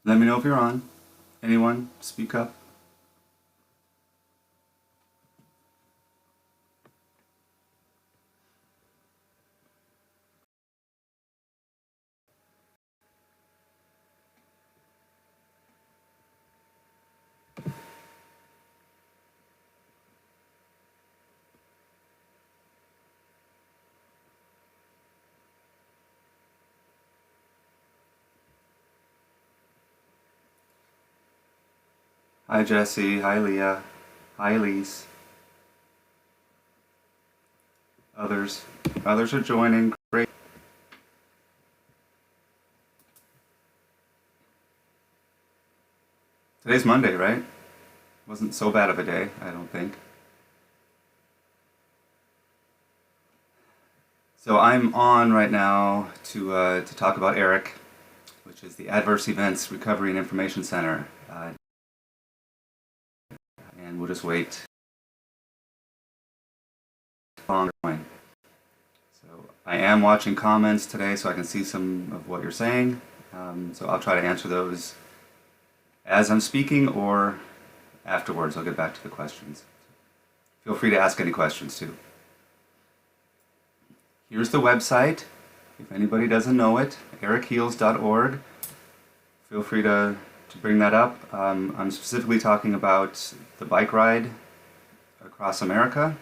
Let me know if you're on. Anyone? Speak up. Hi Jesse. Hi Leah. Hi Elise. Others. Others are joining. Great. Today's Monday, right? Wasn't so bad of a day, I don't think. So I'm on right now to talk about AERIC, which is the Adverse Events Recovery and Information Center. And we'll just wait long. So I am watching comments today so I can see some of what you're saying. So I'll try to answer those as I'm speaking or afterwards. I'll get back to the questions. Feel free to ask any questions too. Here's the website, if anybody doesn't know it, ericheals.org. Feel free to bring that up. I'm specifically talking about the bike ride across America,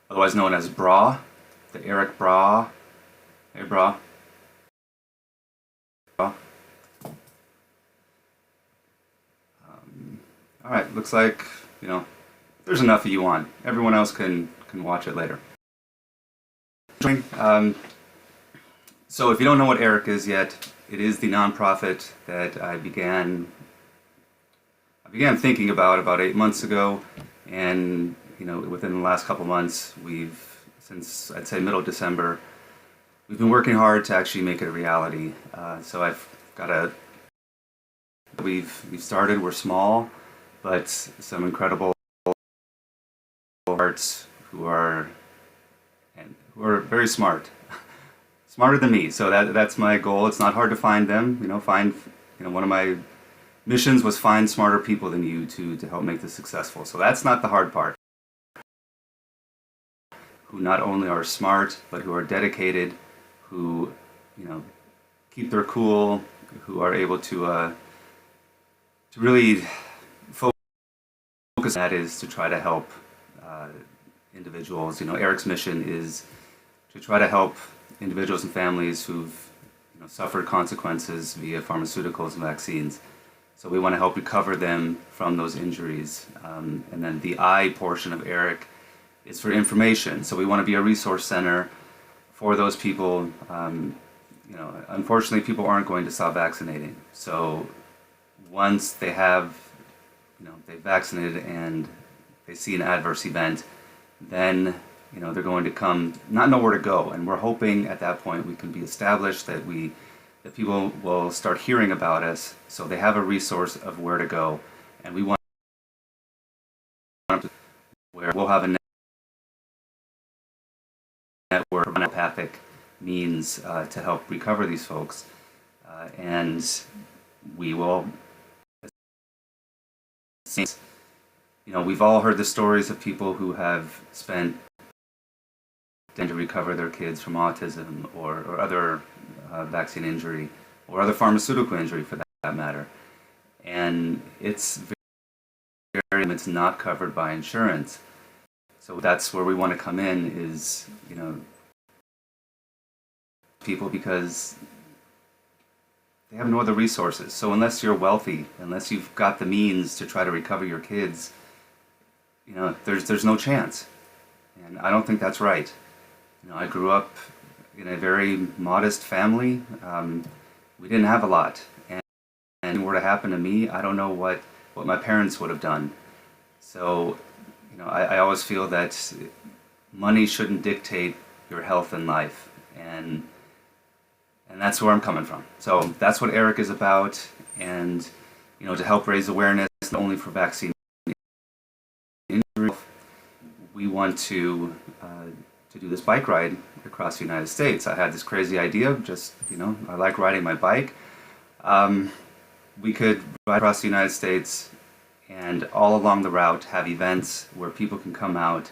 otherwise known as BRA, the AERIC BRA. Hey BRA. All right, looks like, there's enough of you on. Everyone else can watch it later. So if you don't know what AERIC is yet, it is the nonprofit that I began thinking about 8 months ago, and within the last couple months, since I'd say middle of December, we've been working hard to actually make it a reality. So we've started. We're small, but some incredible arts who are very smart. Smarter than me, so that's my goal. It's not hard to find them. One of my missions was find smarter people than you to help make this successful. So that's not the hard part. Who not only are smart, but who are dedicated, who keep their cool, who are able to really focus. That is to try to help individuals. AERIC's mission is to try to help individuals and families who've suffered consequences via pharmaceuticals and vaccines. So we want to help recover them from those injuries. And then the I portion of AERIC is for information. So we want to be a resource center for those people. Unfortunately, people aren't going to stop vaccinating. So once they have, they've vaccinated and they see an adverse event, then they're going to not know where to go. And we're hoping at that point we can be established, that people will start hearing about us, so they have a resource of where to go. And we want where we'll have a network of empathic means to help recover these folks. And we will, we've all heard the stories of people who have spent to recover their kids from autism or other vaccine injury or other pharmaceutical injury for that matter. And it's not covered by insurance. So that's where we want to come in, is, people, because they have no other resources. So unless you're wealthy, unless you've got the means to try to recover your kids, there's no chance. And I don't think that's right. I grew up in a very modest family. We didn't have a lot, and if it were to happen to me, I don't know what my parents would have done. So, I always feel that money shouldn't dictate your health and life, and that's where I'm coming from. So that's what AERIC is about, and to help raise awareness not only for vaccine injury, we want to do this bike ride across the United States. I had this crazy idea, I like riding my bike. we could ride across the United States and all along the route have events where people can come out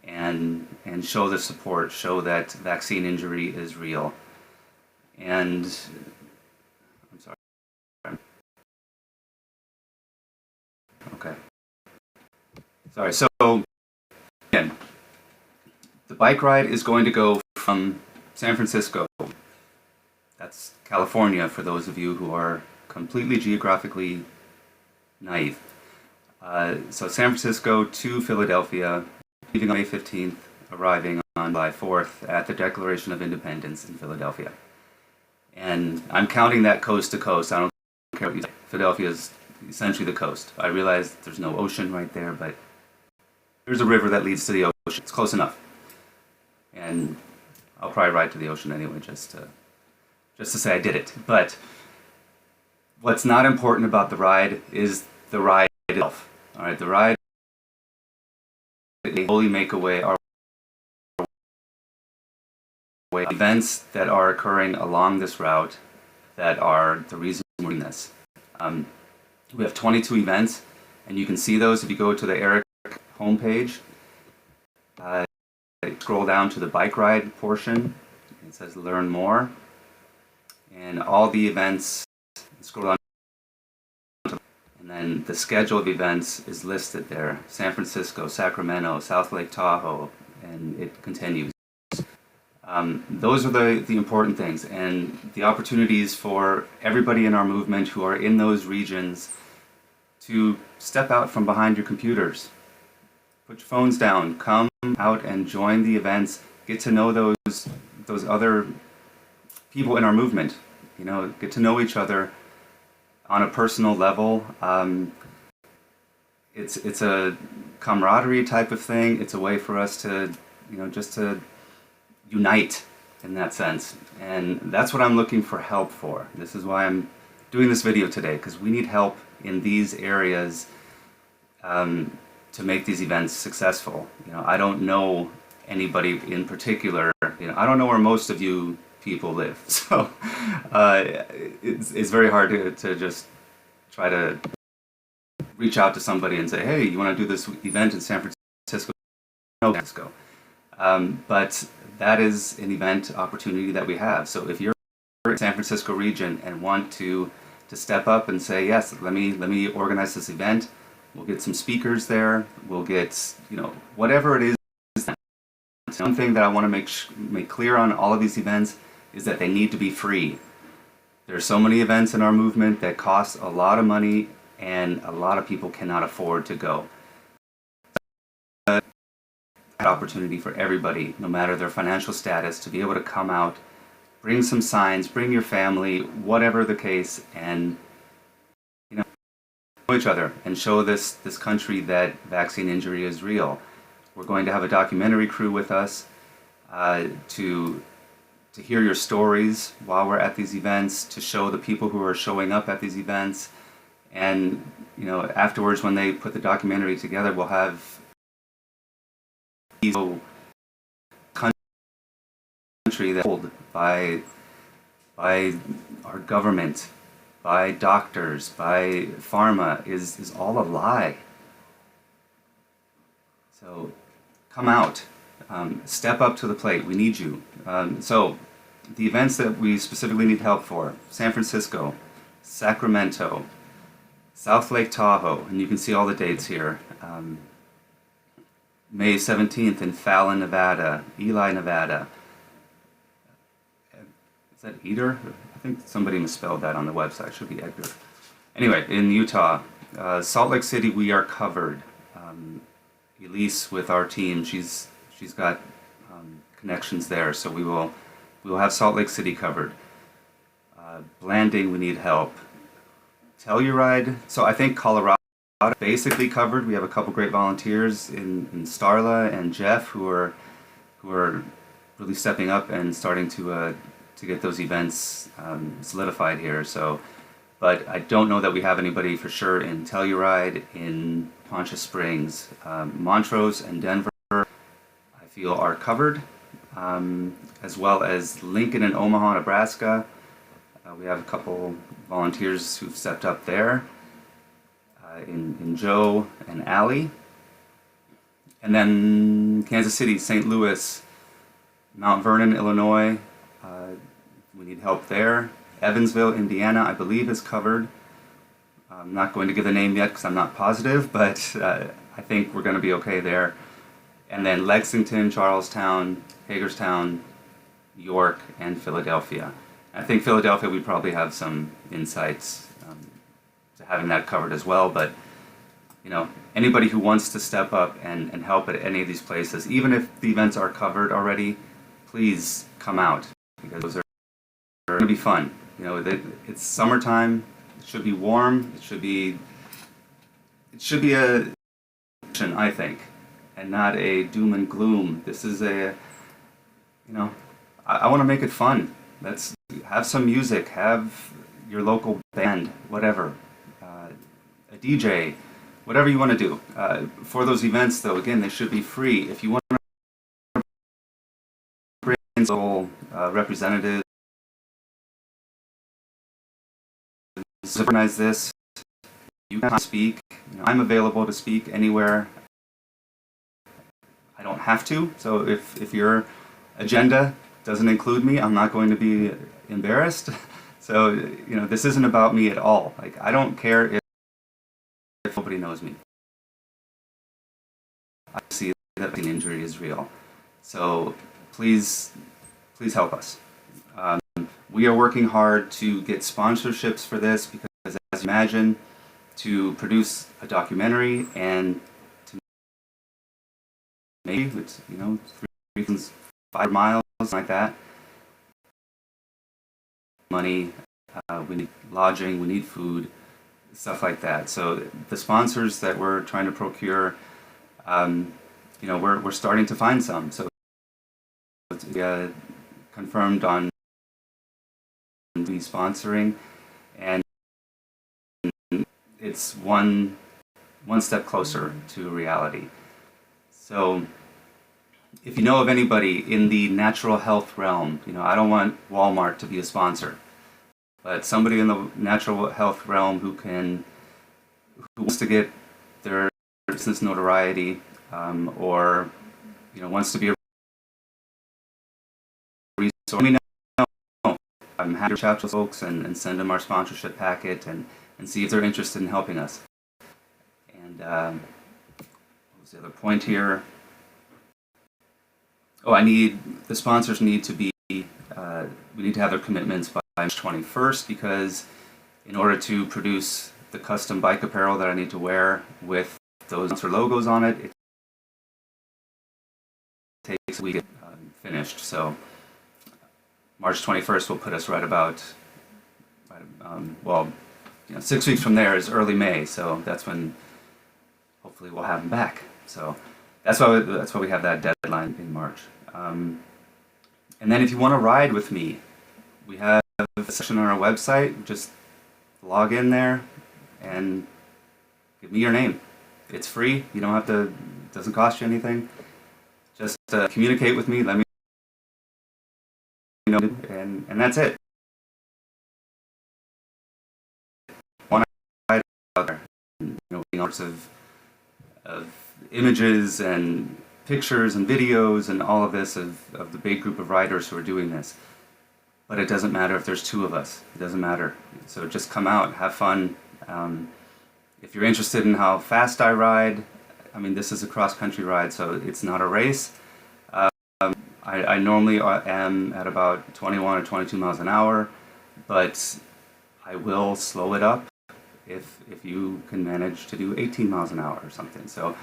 and show their support, show that vaccine injury is real. And I'm sorry. Okay. Sorry. So again, the bike ride is going to go from San Francisco. That's California for those of you who are completely geographically naive. So San Francisco to Philadelphia, leaving on May 15th, arriving on July 4th at the Declaration of Independence in Philadelphia. And I'm counting that coast to coast. I don't care what you say. Philadelphia is essentially the coast. I realize there's no ocean right there, but there's a river that leads to the ocean. It's close enough. And I'll probably ride to the ocean anyway, just to say I did it. But what's not important about the ride is the ride itself. All right, the ride will fully make our way. Events that are occurring along this route that are the reason we're doing this. We have 22 events, and you can see those if you go to the AERIC homepage. Scroll down to the bike ride portion. It says Learn More, and all the events. Scroll down. And then the schedule of events is listed there. San Francisco, Sacramento, South Lake Tahoe, and it continues. Those are the important things, and the opportunities for everybody in our movement who are in those regions to step out from behind your computers. Put your phones down, come out and join the events, get to know those other people in our movement, get to know each other on a personal level. It's a camaraderie type of thing. It's a way for us to, just to unite in that sense. And that's what I'm looking for help for. This is why I'm doing this video today, because we need help in these areas to make these events successful. I don't know anybody in particular. I don't know where most of you people live, so it's very hard to just try to reach out to somebody and say, hey, you want to do this event in San Francisco? No, Francisco. But that is an event opportunity that we have. So if you're in the San Francisco region and want to step up and say, yes, let me organize this event, we'll get some speakers there, we'll get, whatever it is. One thing that I want to make clear on all of these events is that they need to be free. There are so many events in our movement that cost a lot of money, and a lot of people cannot afford to go. An opportunity for everybody, no matter their financial status, to be able to come out, bring some signs, bring your family, whatever the case, and know each other and show this country that vaccine injury is real. We're going to have a documentary crew with us to hear your stories while we're at these events, to show the people who are showing up at these events, and afterwards when they put the documentary together, we'll have country that's held by our government, by doctors, by pharma is all a lie. So come out, step up to the plate. We need you. So the events that we specifically need help for: San Francisco, Sacramento, South Lake Tahoe, and you can see all the dates here. May 17th in Fallon, Nevada, Ely, Nevada. Is that Eder? I think somebody misspelled that on the website. It should be Edgar. Anyway, in Utah, Salt Lake City, we are covered. Elise with our team, she's got connections there, so we will have Salt Lake City covered. Blanding, we need help. Telluride, so I think Colorado basically covered. We have a couple great volunteers in Starla and Jeff who are really stepping up and starting to get those events solidified here. So, but I don't know that we have anybody for sure in Telluride, in Poncha Springs. Montrose and Denver, I feel, are covered, as well as Lincoln and Omaha, Nebraska. We have a couple volunteers who've stepped up there, in Joe and Allie. And then Kansas City, St. Louis, Mount Vernon, Illinois, we need help there. Evansville, Indiana, I believe is covered. I'm not going to give the name yet because I'm not positive, but I think we're going to be okay there. And then Lexington, Charlestown, Hagerstown, York, and Philadelphia. I think Philadelphia, we probably have some insights to having that covered as well, but you know, anybody who wants to step up and help at any of these places, even if the events are covered already, please come out, because those are going to be fun. You know, it's summertime, it should be warm, it should be a, I think, and not a doom and gloom. This is a, you know, I want to make it fun. Let's have some music, have your local band, whatever, a DJ, whatever you want to do. For those events, though, again, they should be free. If you want to bring local representatives, organize this, you can speak. You know, I'm available to speak anywhere. I don't have to, so if your agenda doesn't include me, I'm not going to be embarrassed. So, you know, this isn't about me at all. Like, I don't care if nobody knows me. I see that an injury is real. So please help us. We are working hard to get sponsorships for this, because as you imagine, to produce a documentary and to maybe it's, you know, 5 miles, like that. Money, we need lodging, we need food, stuff like that. So the sponsors that we're trying to procure, you know, we're starting to find some. So it's confirmed on the sponsoring, and it's one step closer to reality. So if you know of anybody in the natural health realm, you know, I don't want Walmart to be a sponsor, but somebody in the natural health realm who wants to get their business notoriety, or, you know, wants to be a resource, let me know. I'm happy to reach out to folks and send them our sponsorship packet and see if they're interested in helping us. And what was the other point here? Oh, the sponsors need to be, we need to have their commitments by March 21st, because in order to produce the custom bike apparel that I need to wear with those sponsor logos on it, it takes a week to get finished. So March 21st will put us right about, well, you know, 6 weeks from there is early May, so that's when hopefully we'll have them back. So that's why we have that deadline in March. And then if you want to ride with me, we have a section on our website. Just log in there and give me your name. It's free. You don't have to. It doesn't cost you anything. Just communicate with me. Let me know, and that's it. Want to ride out there? You know, lots of images and pictures and videos and all of this of the big group of riders who are doing this. But it doesn't matter if there's 2 of us. It doesn't matter. So just come out, have fun. If you're interested in how fast I ride, I mean, this is a cross-country ride, so it's not a race. I normally am at about 21 or 22 miles an hour, but I will slow it up if you can manage to do 18 miles an hour or something. So,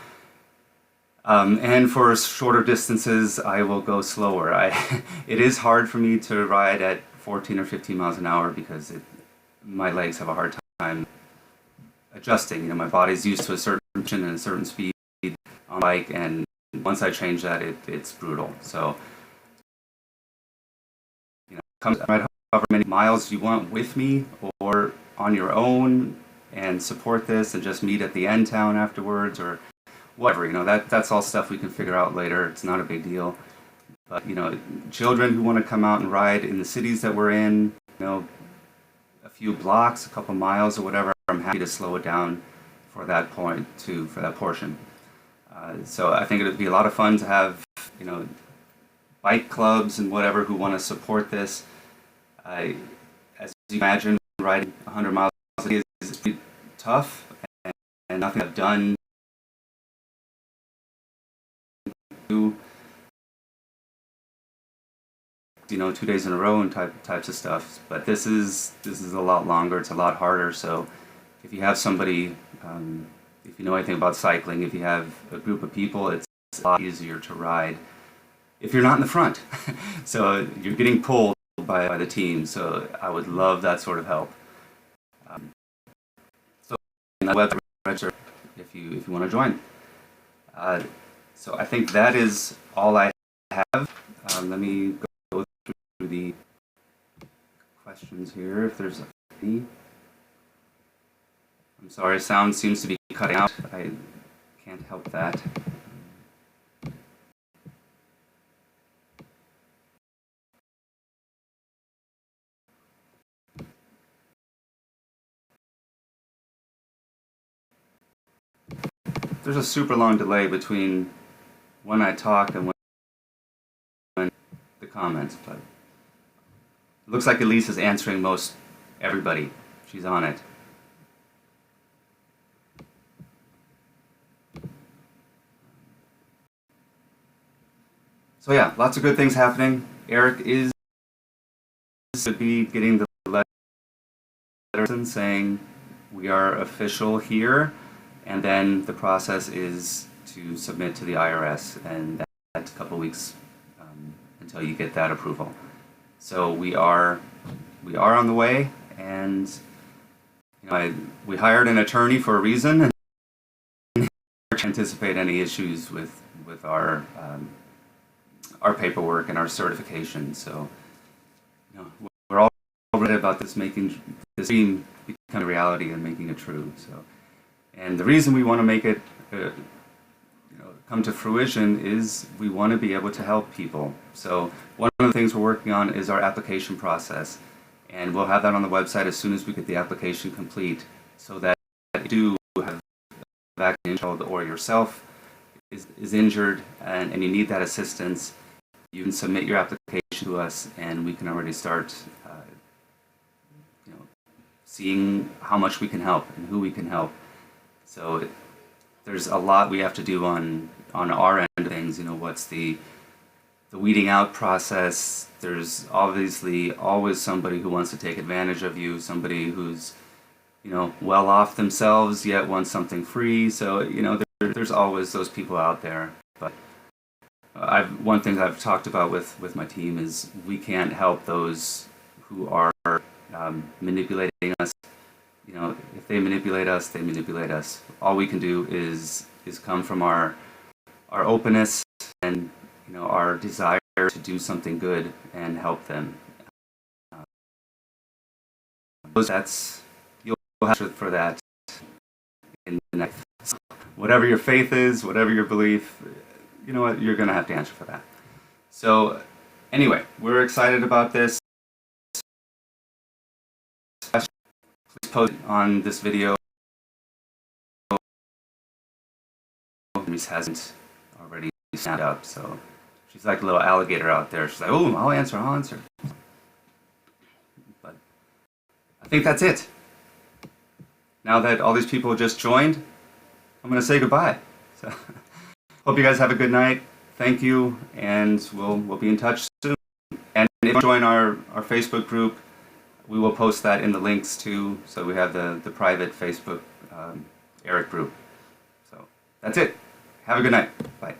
and for shorter distances, I will go slower. It is hard for me to ride at 14 or 15 miles an hour because my legs have a hard time adjusting. You know, my body's used to a certain position and a certain speed on the bike, and once I change that, it's brutal. So, you know, come ride however many miles you want with me or on your own and support this, and just meet at the end town afterwards or whatever. You know, that's all stuff we can figure out later. It's not a big deal. But, you know, children who want to come out and ride in the cities that we're in, you know, few blocks, a couple miles or whatever, I'm happy to slow it down for that for that portion. So I think it would be a lot of fun to have, bike clubs and whatever who want to support this. As you imagine, riding 100 miles a day is pretty tough, and nothing I've done to, 2 days in a row and types of stuff. But this is a lot longer. It's a lot harder. So if you have somebody, if you know anything about cycling, if you have a group of people, it's a lot easier to ride if you're not in the front. So you're getting pulled by the team. So I would love that sort of help. So in the website, register if you want to join. So I think that is all I have. Let me go through the questions here, if there's any. I'm sorry, sound seems to be cutting out. I can't help that. There's a super long delay between when I talk and when the comments, but it looks like Elise is answering most everybody. She's on it. So yeah, lots of good things happening. Eric is to be getting the letter saying we are official here, and then the process is to submit to the IRS, and that's a couple weeks until you get that approval. So we are on the way, and we hired an attorney for a reason, and I don't anticipate any issues with our paperwork and our certification. So we're all ready about this, making this dream become a reality and making it true. So, and the reason we want to make it come to fruition is we want to be able to help people. So one of the things we're working on is our application process, and we'll have that on the website as soon as we get the application complete, so that if you do have a vaccine child or yourself is injured and you need that assistance, you can submit your application to us, and we can already start seeing how much we can help and who we can help. So there's a lot we have to do on our end of things. What's the weeding out process. There's obviously always somebody who wants to take advantage of you, somebody who's well off themselves yet wants something free. So there's always those people out there. But one thing I've talked about with my team is we can't help those who are manipulating us. If they manipulate us, they manipulate us. All we can do is come from our openness and our desire to do something good and help them. You'll have to for that in the next. Whatever your faith is, whatever your belief, you know what, you're going to have to answer for that. So anyway, we're excited about this. Please post on this video. Reese hasn't already snapped up, so she's like a little alligator out there. She's like, oh, I'll answer. But I think that's it. Now that all these people just joined, I'm going to say goodbye. So hope you guys have a good night. Thank you, and we'll be in touch soon. And if you join our Facebook group, we will post that in the links too. So we have the private Facebook AERIC group. So that's it. Have a good night. Bye.